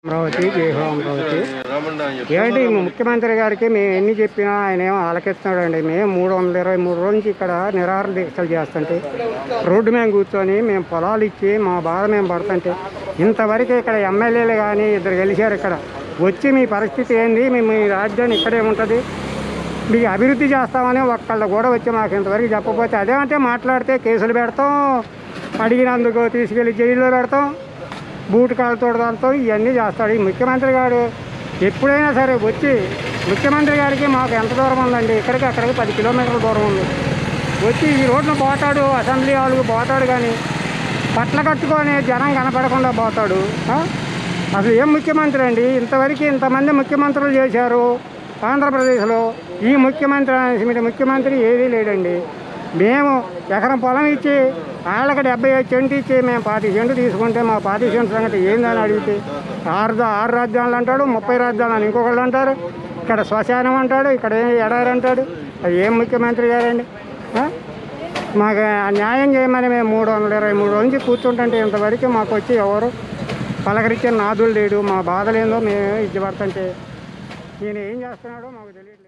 అమరావతి జయహో అమరావతి. ఏంటి ముఖ్యమంత్రి గారికి మేము ఎన్ని చెప్పినా ఆయన ఏమో ఆలకిస్తున్నాడండి. మేము 323 రోజుల నుంచి ఇక్కడ నిరాహార దీక్షలు చేస్తుంటే రోడ్డు మేము కూర్చొని మేము పొలాలు ఇచ్చి మా బాధ మేము పడుతుంటే ఇంతవరకు ఇక్కడ ఎమ్మెల్యేలు కానీ ఇద్దరు గెలిచారు. ఇక్కడ వచ్చి మీ పరిస్థితి ఏంది, మీ రాజ్యాన్ని ఇక్కడే ఉంటుంది, మీకు అభివృద్ధి చేస్తామని ఒక్కళ్ళు కూడా వచ్చి మాకు ఇంతవరకు చెప్పకపోతే అదేమంటే మాట్లాడితే కేసులు పెడతాం, అడిగినందుకు తీసుకెళ్ళి జైల్లో పెడతాం, బూటు కాలుతో దాంతో ఇవన్నీ చేస్తాడు ఈ ముఖ్యమంత్రి గారు. ఎప్పుడైనా సరే వచ్చి ముఖ్యమంత్రి గారికి మాకు ఎంత దూరం ఉందండి, ఇక్కడికి అక్కడికి 10 కిలోమీటర్ల దూరం ఉంది. వచ్చి ఈ రోడ్ను పోతాడు, అసెంబ్లీ హాల్కి పోతాడు, కానీ పట్ల కట్టుకొని జనం కనపడకుండా పోతాడు. అసలు ఏం ముఖ్యమంత్రి అండి? ఇంతవరకు ఇంతమంది ముఖ్యమంత్రులు చేశారు ఆంధ్రప్రదేశ్లో. ఈ ముఖ్యమంత్రి ఏదీ లేడండి. మేము ఎకరం పొలం ఇచ్చి వాళ్ళకి 75 సెంటు ఇచ్చి మేము 50 సెంటు తీసుకుంటే మా 50 సెంటు సంగతి ఏందని అడిగితే 6 రాజ్యాలు అంటాడు, 30 రాజ్యాలు అని ఇంకొకళ్ళు అంటారు, ఇక్కడ శ్మశానం అంటాడు, ఇక్కడ ఎడారి అంటాడు. అది ఏం ముఖ్యమంత్రి గారండి? మాకు న్యాయం చేయమని మేము 323 రోజు నుంచి కూర్చుంటుంటే ఇంతవరకు మాకు వచ్చి ఎవరు పలకరించే నాదులు లేడు. మా బాధలేందో మేము ఇచ్చి పడుతుంటే ఈయన ఏం చేస్తున్నాడో మాకు తెలియదు.